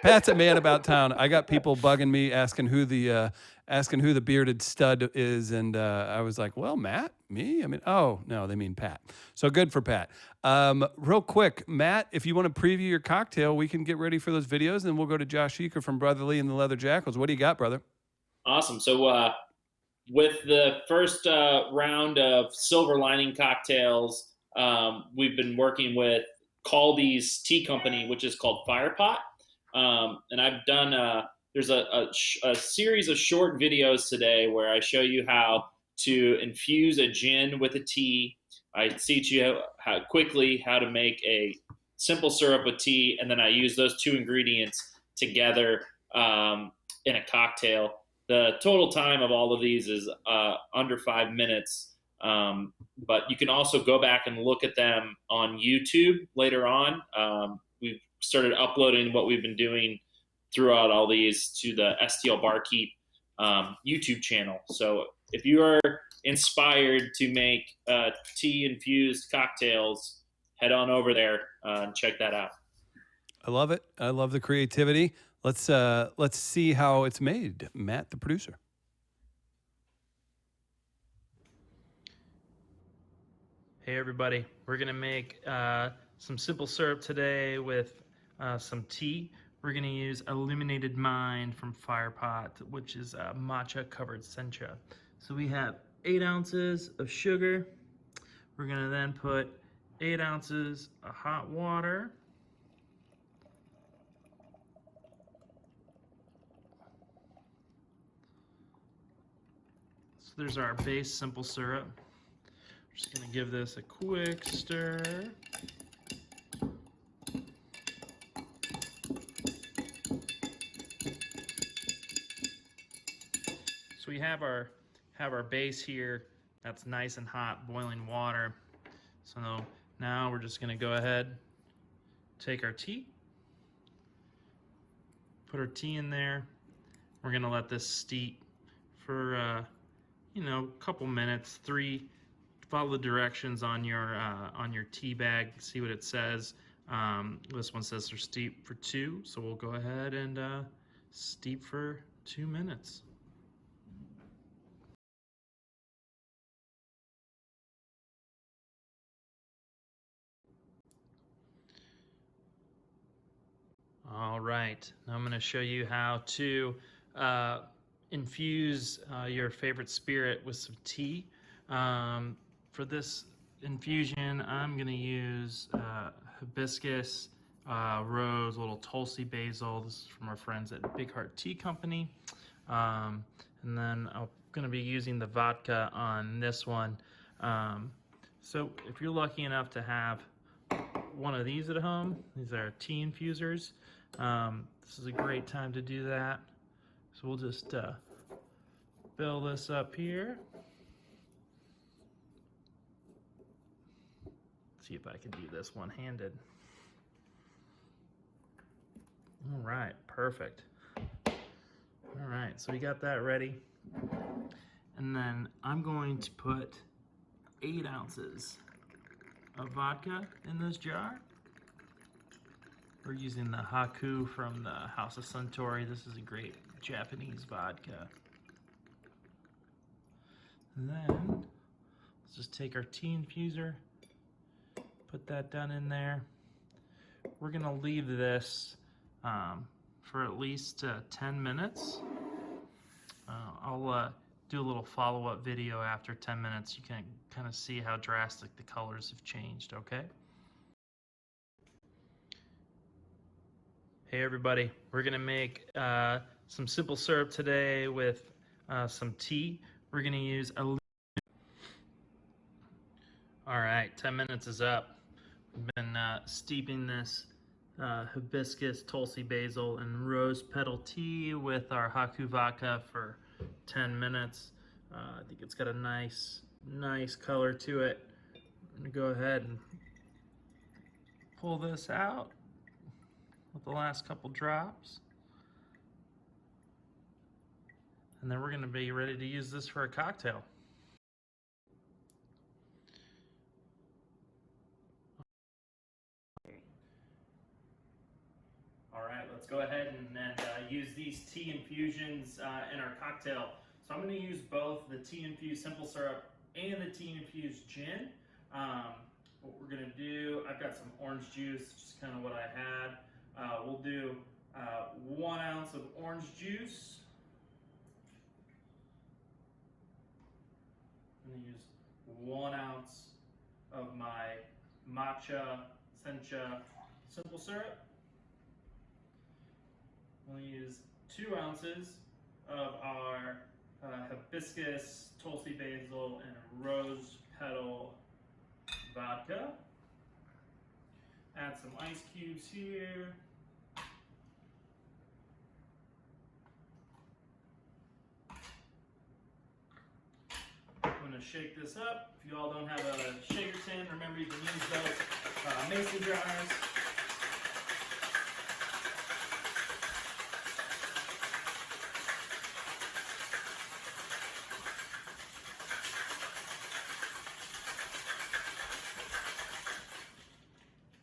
Pat's a man about town. I got people bugging me asking who the bearded stud is, and I was like, well, Matt, me? I mean, oh no, they mean Pat. So good for Pat. Real quick, Matt, if you want to preview your cocktail, we can get ready for those videos, and then we'll go to Josh Eaker from Brother Lee and the Leather Jackals. What do you got, brother? Awesome. So with the first round of silver lining cocktails, we've been working with Caldy's tea company, which is called Firepot. And I've done, there's a series of short videos today where I show you how to infuse a gin with a tea. I teach you how to make a simple syrup with tea, and then I use those two ingredients together in a cocktail. The total time of all of these is under 5 minutes, but you can also go back and look at them on YouTube later on. We've started uploading what we've been doing throughout all these to the STL Barkeep YouTube channel. So if you are inspired to make tea-infused cocktails, head on over there and check that out. I love it. I love the creativity. Let's see how it's made. Matt, the producer. Hey everybody, we're gonna make some simple syrup today with some tea. We're gonna use Illuminated Mind from Firepot, which is matcha covered sencha. So we have 8 ounces of sugar. We're gonna then put 8 ounces of hot water. So there's our base simple syrup. Just gonna give this a quick stir. So we have our base here. That's nice and hot, boiling water. So now we're just gonna go ahead, take our tea, put our tea in there. We're gonna let this steep for a couple minutes. Follow the directions on your tea bag. See what it says. This one says they're steep for 2, so we'll go ahead and steep for 2 minutes. All right, now I'm going to show you how to infuse your favorite spirit with some tea. For this infusion, I'm going to use hibiscus, rose, a little Tulsi basil. This is from our friends at Big Heart Tea Company. And then I'm going to be using the vodka on this one. So if you're lucky enough to have one of these at home, these are tea infusers. This is a great time to do that. So we'll just fill this up here. See if I can do this one-handed. All right, perfect. All right, so we got that ready. And then I'm going to put 8 ounces of vodka in this jar. We're using the Haku from the House of Suntory. This is a great Japanese vodka. And then let's just take our tea infuser, put that down in there. We're gonna leave this for at least 10 minutes. I'll do a little follow-up video after 10 minutes. You can kind of see how drastic the colors have changed, okay? Hey everybody, we're gonna make some simple syrup today with some tea. We're gonna use a... All right, 10 minutes is up. We've been steeping this hibiscus, tulsi basil, and rose petal tea with our Haku vodka for 10 minutes. I think it's got a nice color to it. I'm gonna go ahead and pull this out with the last couple drops. And then we're gonna be ready to use this for a cocktail. All right, let's go ahead and use these tea infusions in our cocktail. So I'm going to use both the tea infused simple syrup and the tea infused gin. What we're going to do, I've got some orange juice, just kind of what I had. We'll do 1 ounce of orange juice. I'm going to use 1 ounce of my matcha sencha simple syrup. We'll use 2 ounces of our hibiscus, tulsi basil, and rose petal vodka. Add some ice cubes here. I'm going to shake this up. If you all don't have a shaker tin, remember you can use those mason jars.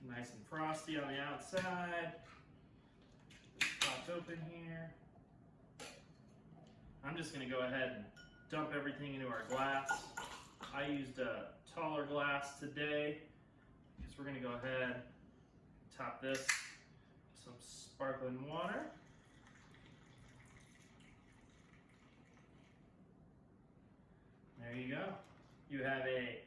Nice and frosty on the outside. Just popped open here. I'm just going to go ahead and dump everything into our glass. I used a taller glass today because we're going to go ahead and top this with some sparkling water. There you go. You have a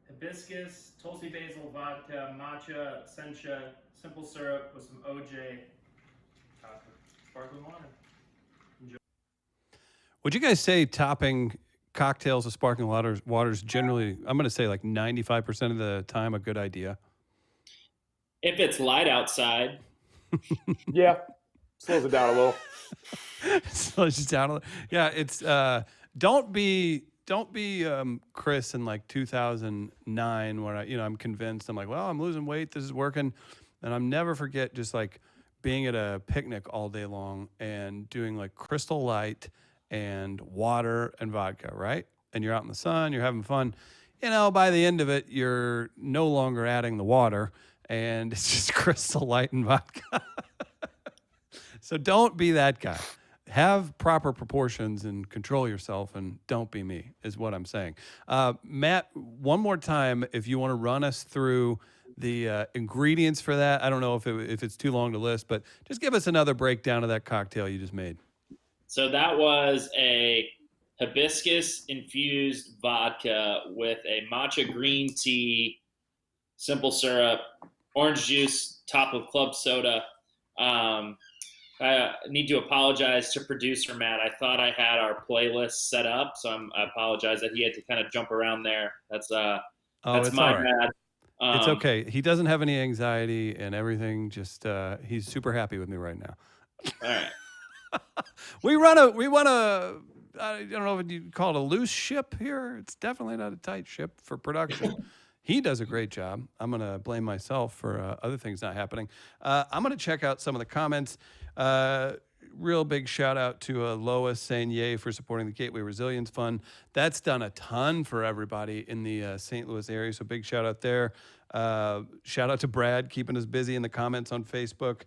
hibiscus, tulsi basil vodka, matcha, sencha, simple syrup with some OJ, sparkling water. Enjoy. Would you guys say topping cocktails with sparkling water's generally, I'm going to say like 95% of the time, a good idea? If it's light outside. Yeah, slows it down a little. Slows it down a little. Yeah, it's don't be Chris in like 2009 when I'm convinced, I'm like, well, I'm losing weight, this is working, and I'm never forget just like being at a picnic all day long and doing like Crystal Light and water and vodka, right? And you're out in the sun, you're having fun. By the end of it, you're no longer adding the water, and it's just Crystal Light and vodka. So don't be that guy. Have proper proportions and control yourself, and don't be me, is what I'm saying. Matt, one more time, if you want to run us through the ingredients for that. I don't know if it's too long to list, but just give us another breakdown of that cocktail you just made. So that was a hibiscus infused vodka with a matcha green tea, simple syrup, orange juice, top of club soda. I need to apologize to producer Matt. I thought I had our playlist set up, so I apologize that he had to kind of jump around there. That's my bad. It's okay. He doesn't have any anxiety and everything. Just he's super happy with me right now. All right. we run a I don't know if you call it a loose ship here. It's definitely not a tight ship for production. He does a great job. I'm going to blame myself for other things not happening. I'm going to check out some of the comments. Real big shout out to Lois saying yay for supporting the Gateway Resilience Fund. That's done a ton for everybody in the St. Louis area, so big shout out there. Shout out to Brad keeping us busy in the comments on Facebook.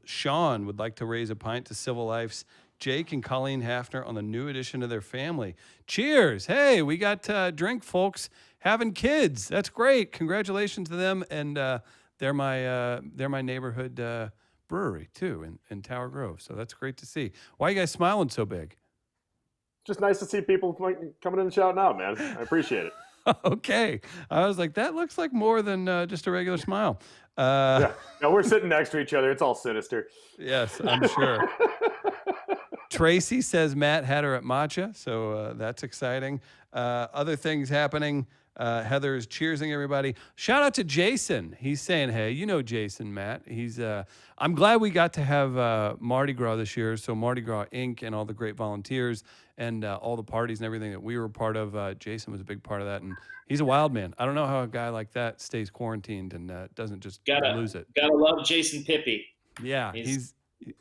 Sean would like to raise a pint to Civil Life's Jake and Colleen Hafner on the new addition to their family. Cheers. Hey, we got drink folks having kids. That's great. Congratulations to them. And they're my neighborhood brewery too in Tower Grove. So that's great to see. Why are you guys smiling so big? just nice to see people coming in and shouting out, man. I appreciate it. Okay. I was like, that looks like more than just a regular smile. Yeah. No, we're sitting next to each other. It's all sinister. Yes, I'm sure. Tracy says Matt had her at Matcha, so that's exciting. Other things happening. Heather is cheersing everybody. Shout out to Jason. He's saying, hey, you know Jason, Matt. He's. I'm glad we got to have Mardi Gras this year. So Mardi Gras Inc. and all the great volunteers and all the parties and everything that we were part of. Jason was a big part of that, and he's a wild man. I don't know how a guy like that stays quarantined and doesn't just lose it. Gotta love Jason Pippi. Yeah, he's a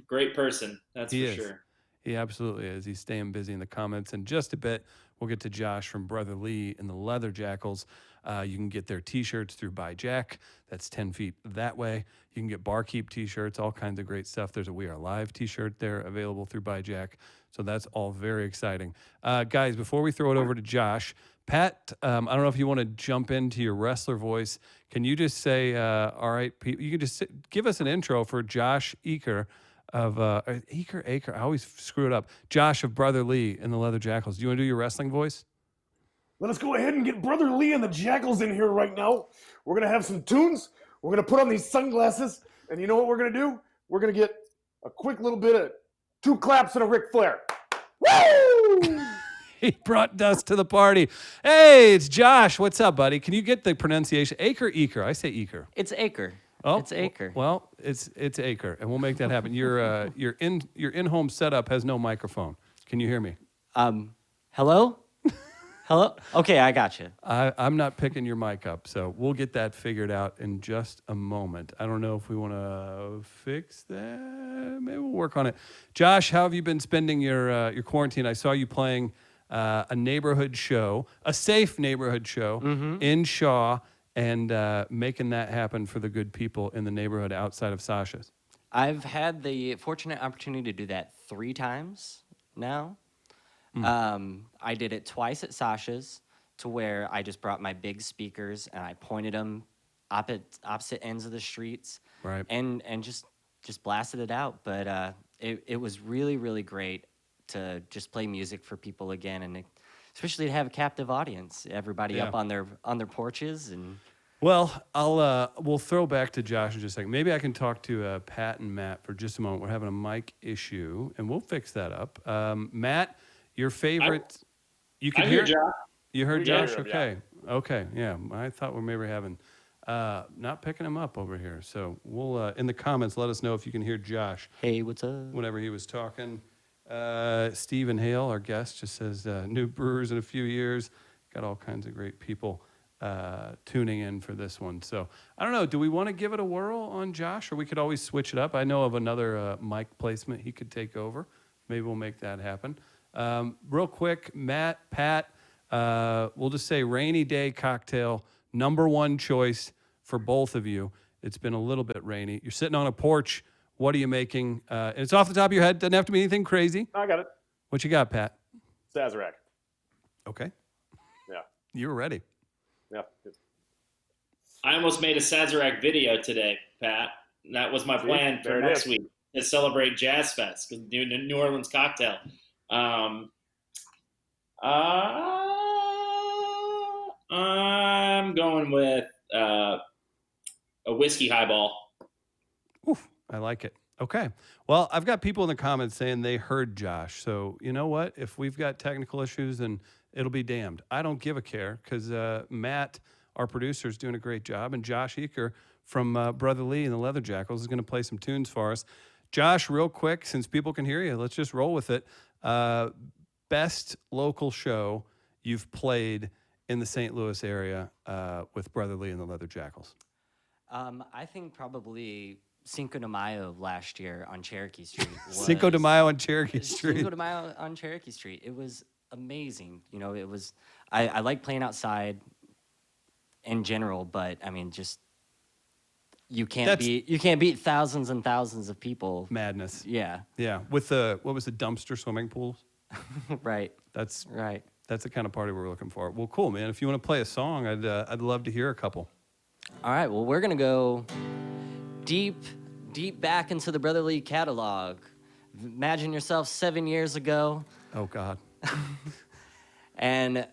great person. That's for sure. He absolutely is. He's staying busy in the comments. In just a bit, we'll get to Josh from Brother Lee and the Leather Jackals. You can get their T-shirts through Buy Jack. That's 10 feet that way. You can get Barkeep T-shirts, all kinds of great stuff. There's a We Are Live T-shirt there available through Buy Jack. So that's all very exciting. Guys, before we throw it over to Josh, Pat, I don't know if you want to jump into your wrestler voice. Can you just say, all right, you can just give us an intro for Josh Eaker of Eaker. I always screw it up. Josh of Brother Lee and the Leather Jackals. Do you want to do your wrestling voice? Let us go ahead and get Brother Lee and the Jackals in here right now. We're going to have some tunes. We're going to put on these sunglasses. And you know what we're going to do? We're going to get a quick little bit of 2 claps and a Ric Flair. Woo! He brought dust to the party. Hey, it's Josh. What's up, buddy? Can you get the pronunciation? Eaker? I say Eaker. It's Eaker. Oh, it's Eaker. Well, it's Eaker, and we'll make that happen. Your in-home setup has no microphone. Can you hear me? Hello? Hello? Okay, I got you. I'm not picking your mic up, so we'll get that figured out in just a moment. I don't know if we want to fix that. Maybe we'll work on it. Josh, how have you been spending your quarantine? I saw you playing a neighborhood show, a safe neighborhood show in Shaw, and making that happen for the good people in the neighborhood outside of Sasha's. I've had the fortunate opportunity to do that 3 times now. I did it twice at Sasha's, to where I just brought my big speakers and I pointed them opposite ends of the streets, right? And just blasted it out. But it was really, really great to just play music for people again, and especially to have a captive audience, everybody up on their porches. And well, we'll throw back to Josh in just a second. Maybe I can talk to Pat and Matt for just a moment. We're having a mic issue, and we'll fix that up. Matt, your favorite? You can hear Josh. You heard Yeah, Josh? Okay. Okay. Yeah. I thought we're maybe having not picking him up over here. So we'll in the comments let us know if you can hear Josh. Hey, what's up? Whenever he was talking. Stephen Hale, our guest, just says new brewers in a few years. Got all kinds of great people tuning in for this one. So I don't know. Do we want to give it a whirl on Josh, or we could always switch it up? I know of another mic placement he could take over. Maybe we'll make that happen. Real quick, Matt, Pat, we'll just say rainy day cocktail, #1 choice for both of you. It's been a little bit rainy. You're sitting on a porch. What are you making? And it's off the top of your head. Doesn't have to be anything crazy. I got it. What you got, Pat? Sazerac. Okay. Yeah. You were ready. Yeah. I almost made a Sazerac video today, Pat. That was my plan for next week, to celebrate Jazz Fest, New Orleans cocktail. I'm going with a whiskey highball. Oof, I like it. Okay. Well, I've got people in the comments saying they heard Josh. So you know what? If we've got technical issues, then it'll be damned. I don't give a care, because Matt, our producer, is doing a great job, and Josh Eaker from Brother Lee and the Leather Jackals is going to play some tunes for us. Josh, real quick, since people can hear you, let's just roll with it. Best local show you've played in the St. Louis area with Brother Lee and the Leather Jackals? I think probably Cinco de Mayo last year on Cherokee Street. Cinco de Mayo on Cherokee Street. Cinco de Mayo on Cherokee Street. It was amazing. You know, it was. I like playing outside in general, but I mean, just you can't beat thousands and thousands of people. Madness. Yeah. Yeah. With what was the dumpster swimming pools? Right. That's right. That's the kind of party we're looking for. Well, cool, man. If you want to play a song, I'd love to hear a couple. All right. Well, we're gonna go deep back into the Brother Lee catalog. Imagine yourself 7 years ago. Oh, God. And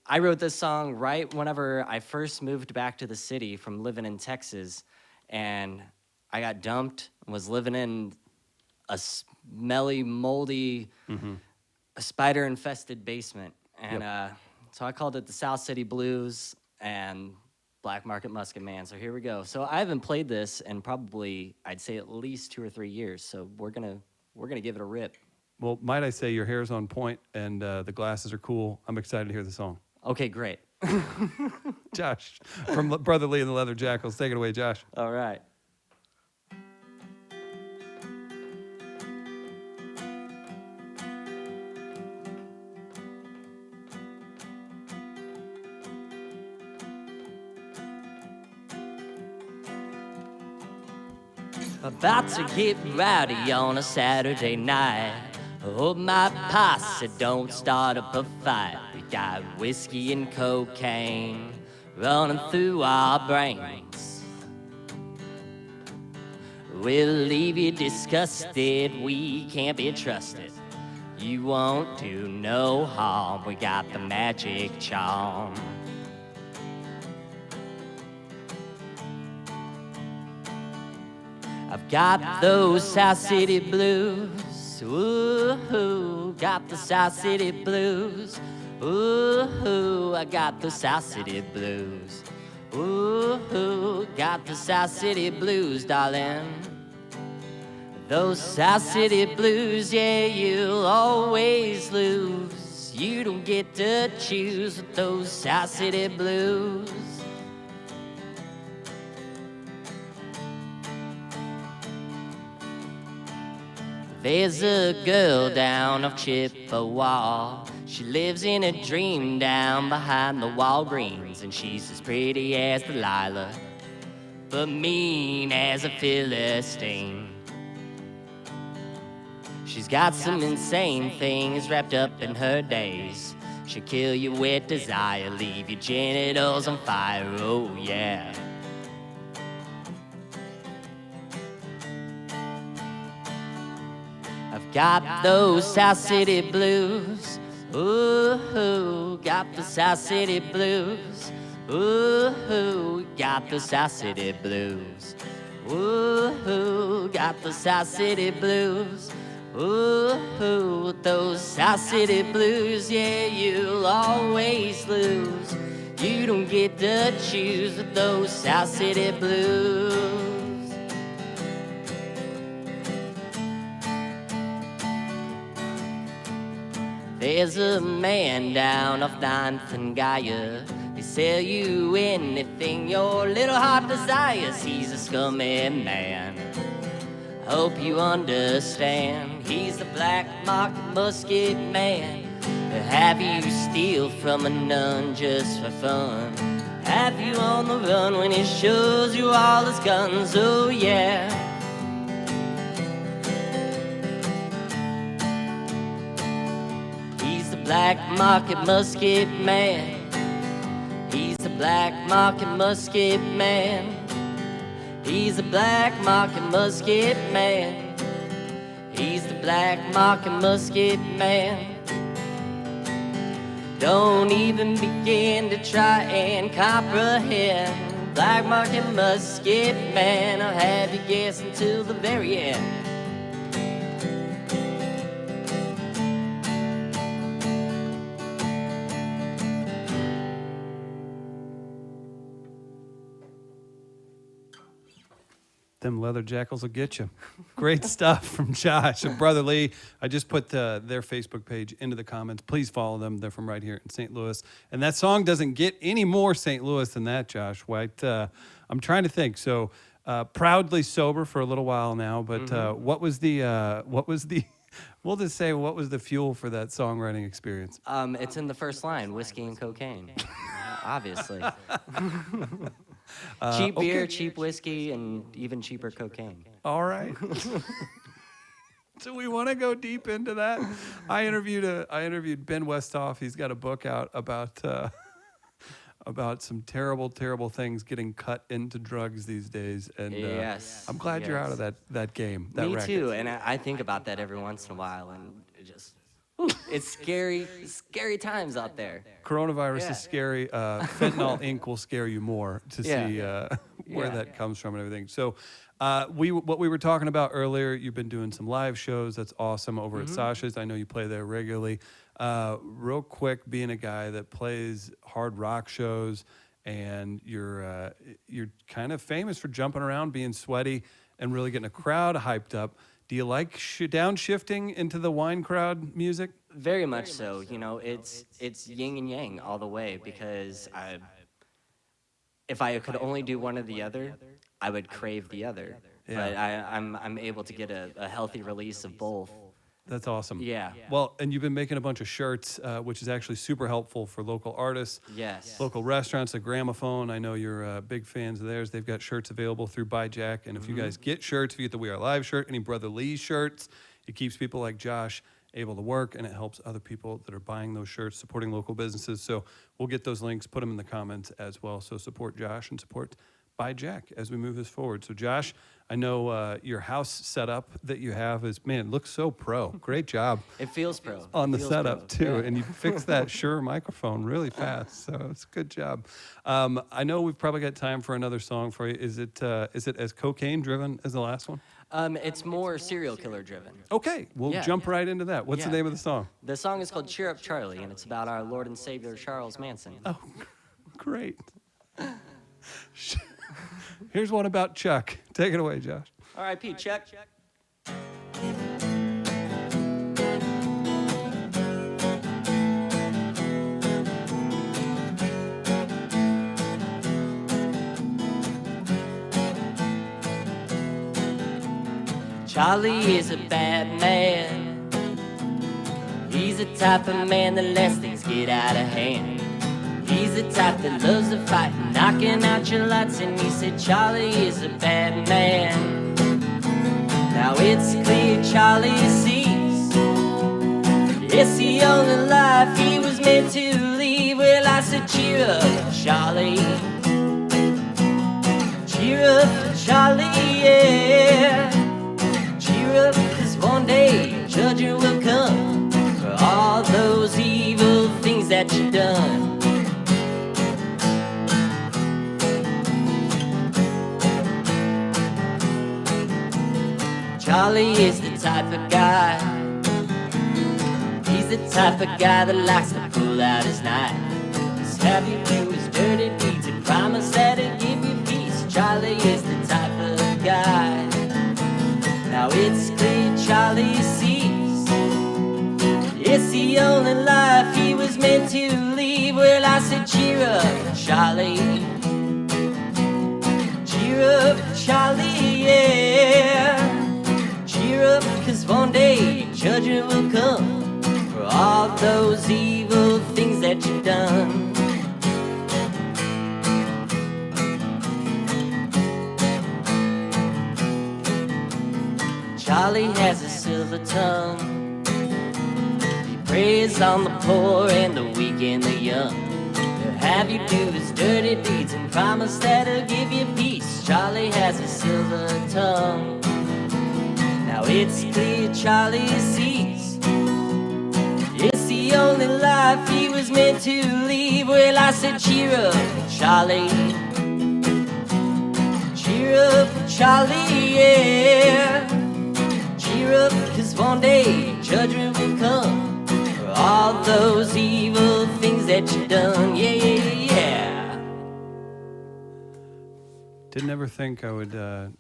I wrote this song right whenever I first moved back to the city from living in Texas. And I got dumped and was living in a smelly, moldy, a spider-infested basement. And so I called it the South City Blues and Black Market Musket Man. So here we go. So I haven't played this in probably, I'd say, at least 2 or 3 years. So we're gonna give it a rip. Well, might I say your hair's on point and the glasses are cool. I'm excited to hear the song. Okay, great. Josh, from Brother Lee and the Leather Jackals. Take it away, Josh. All right. About to get rowdy on a Saturday night. Hope my posse don't start up a fight. We got whiskey and cocaine running through our brains. We'll leave you disgusted, we can't be trusted. You won't do no harm, we got the magic charm. I've got those South City blues, ooh, got the South City blues, ooh, I got the South City blues, ooh, got the South City blues, darling. Those South City blues, yeah, you'll always lose. You don't get to choose with those South City blues. There's a girl down off Chippewa. She lives in a dream down behind the Walgreens, and she's as pretty as Delilah, but mean as a Philistine. She's got some insane things wrapped up in her days. She'll kill you with desire, leave your genitals on fire, oh yeah. I've got those South City blues, ooh, got the South City blues, ooh, got the South City blues, ooh, got the South City blues, ooh, those South City blues, yeah, you'll always lose. You don't get to choose with those South City blues. There's a man down off 9th and Gaia. They sell you anything your little heart desires. He's a scummy man. Hope you understand. He's the black market musket man. Have you steal from a nun just for fun? Have you on the run when he shows you all his guns? Oh yeah. Black market musket man. He's the black market musket man. He's the black market musket man. He's the black market musket man. Don't even begin to try and comprehend. Black market musket man, I'll have you guess until the very end. Them Leather Jackals will get you. Great stuff from Josh and Brother Lee. I just put their Facebook page into the comments. Please follow them. They're from right here in St. Louis. And that song doesn't get any more St. Louis than that, Josh White. I'm trying to think. So proudly sober for a little while now. But what was the we'll just say, what was the fuel for that songwriting experience? It's in the first line, whiskey and cocaine. Obviously. Cheap beer, okay. cheap whiskey, and even cheaper cocaine. All right. So we want to go deep into that. I interviewed Ben Westhoff. He's got a book out about about some terrible, terrible things getting cut into drugs these days. And Yes. I'm glad you're out of that game. That Me racket. too, and I think about that every once in a while, and it just it's scary times out there. Coronavirus is scary. Fentanyl Inc. will scare you more to see where that comes from and everything. So what we were talking about earlier, you've been doing some live shows. That's awesome over at Sasha's. I know you play there regularly. Real quick, being a guy that plays hard rock shows, and you're kind of famous for jumping around, being sweaty, and really getting a crowd hyped up. Do you like downshifting into the wine crowd music? Very much so. You know, it's yin and yang all the way, because if I could only do one or the other, I would crave the other. Yeah. But I'm able to get a healthy release of both. That's awesome. Yeah. Well, and you've been making a bunch of shirts, which is actually super helpful for local artists. Yes. Local restaurants, like Gramophone. I know you're big fans of theirs. They've got shirts available through Buy Jack. And if you guys get shirts, if you get the We Are Live shirt, any Brother Lee shirts, it keeps people like Josh able to work, and it helps other people that are buying those shirts, supporting local businesses. So we'll get those links, put them in the comments as well. So support Josh and support Buy Jack as we move this forward. So Josh, I know your house setup that you have is, man, looks so pro. Great job. It feels pro. On the Feels setup pro. too, Yeah. and you fixed that Shure microphone really fast, so it's a good job. I know we've probably got time for another song for you. Is it as cocaine driven as the last one? It's more serial killer driven. Okay, we'll jump right into that. What's the Yeah. name of the song? The song is called "Cheer Up, Charlie," and it's about our Lord and Savior Charles Manson. Oh, great. Here's one about Chuck. Take it away, Josh. R.I.P. Chuck. Charlie is a bad man. He's the type of man that lets things get out of hand. He's the type that loves to fight, knocking out your lights. And he said Charlie is a bad man. Now it's clear Charlie sees it's the only life he was meant to leave. Well, I said cheer up, Charlie. Cheer up, Charlie, yeah. Cheer up, 'cause one day judgment will come for all those evil things that you've done. Charlie is the type of guy, he's the type of guy that likes to pull out his knife. Just have you do his dirty deeds and promise that he'll give you peace. Charlie is the type of guy. Now it's clear Charlie sees it's the only life he was meant to leave. Well, I said cheer up, Charlie. Cheer up, Charlie, yeah. Cheer up, 'cause one day judgment will come for all those evil things that you've done. Charlie has a silver tongue. He preys on the poor and the weak and the young. He'll have you do his dirty deeds and promise that he'll give you peace. Charlie has a silver tongue. Now it's clear Charlie sees it's the only life he was meant to leave. Well, I said cheer up, Charlie. Cheer up, Charlie, yeah. Cheer up, 'cause one day judgment will come for all those evil things that you've done. Yeah, yeah, yeah. Didn't ever think I would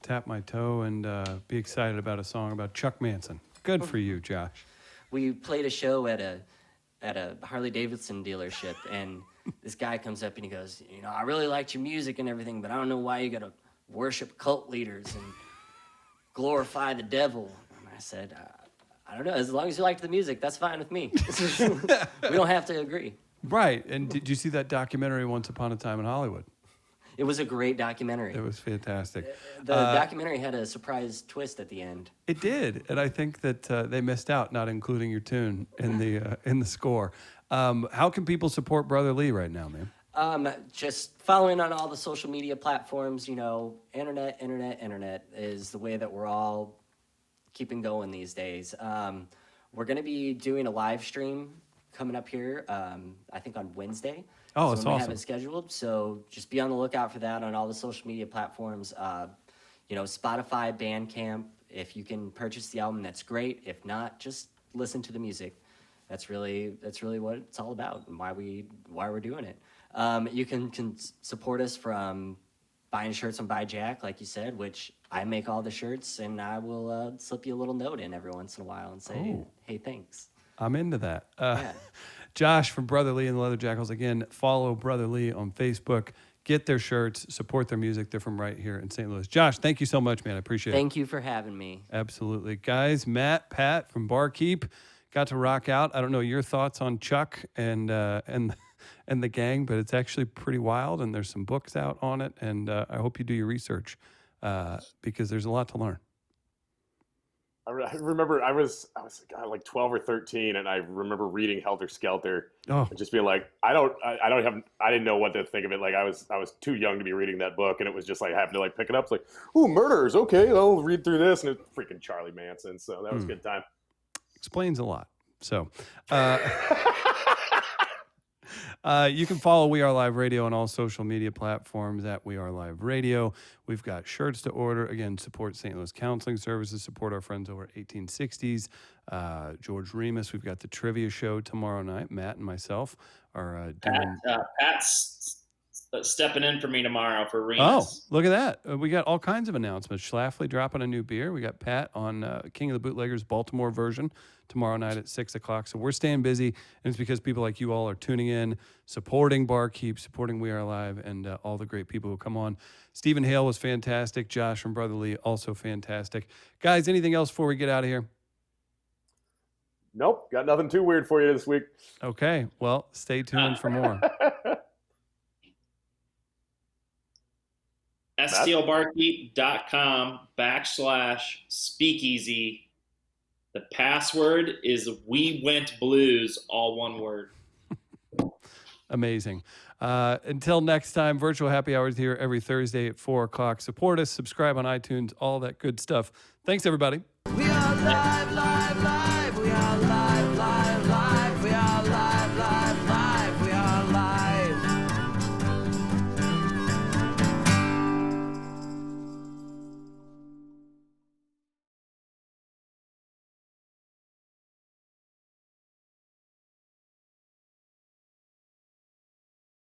tap my toe and be excited about a song about Chuck Manson. Good for you, Josh. We played a show at a Harley Davidson dealership, and this guy comes up and he goes, you know, I really liked your music and everything, but I don't know why you gotta worship cult leaders and glorify the devil. And I said, I don't know, as long as you liked the music, that's fine with me. We don't have to agree. Right, and did you see that documentary Once Upon a Time in Hollywood? It was a great documentary. It was fantastic. The documentary had a surprise twist at the end. It did, and I think that they missed out not including your tune in the score. How can people support Brother Lee right now, man? Just following on all the social media platforms, internet is the way that we're all keeping going these days. We're going to be doing a live stream coming up here, I think on Wednesday. Oh, so that's when we awesome. have it scheduled. So just be on the lookout for that on all the social media platforms. Spotify, Bandcamp. If you can purchase the album, that's great. If not, just listen to the music. That's really what it's all about and why we're doing it. You can support us from buying shirts on Buy Jack, like you said, which I make all the shirts, and I will slip you a little note in every once in a while and say, hey, thanks. I'm into that. Yeah. Josh from Brother Lee and the Leather Jackals. Again, follow Brother Lee on Facebook. Get their shirts, support their music. They're from right here in St. Louis. Josh, thank you so much, man. I appreciate it. Thank you for having me. Absolutely. Guys, Matt, Pat from Barkeep got to rock out. I don't know your thoughts on Chuck and the gang, but it's actually pretty wild, and there's some books out on it, and I hope you do your research because there's a lot to learn. I remember I was like 12 or 13, and I remember reading Helter Skelter and just being like, I didn't know what to think of it. Like I was too young to be reading that book, and it was just like I happened to like pick it up. It's like, ooh, murderers. Okay, I'll read through this, and it's freaking Charlie Manson. So that was a good time. Explains a lot. So you can follow We Are Live Radio on all social media platforms at We Are Live Radio. We've got shirts to order. Again, support St. Louis Counseling Services, support our friends over at 1860s. George Remus, we've got the trivia show tomorrow night. Matt and myself are doing... Pat's stepping in for me tomorrow for Remus. Oh, look at that. We got all kinds of announcements. Schlafly dropping a new beer. We got Pat on King of the Bootleggers Baltimore version tomorrow night at 6 o'clock. So we're staying busy, and it's because people like you all are tuning in, supporting Barkeep, supporting We Are Live, and all the great people who come on. Stephen Hale was fantastic. Josh from Brother Lee, also fantastic. Guys, anything else before we get out of here? Nope, got nothing too weird for you this week. Okay, well, stay tuned for more. stlbarkeep.com/speakeasy. The password is We Went Blues, all one word. Amazing. Until next time, Virtual Happy Hours here every Thursday at 4 o'clock. Support us, subscribe on iTunes, all that good stuff. Thanks, everybody. We are live, live, live.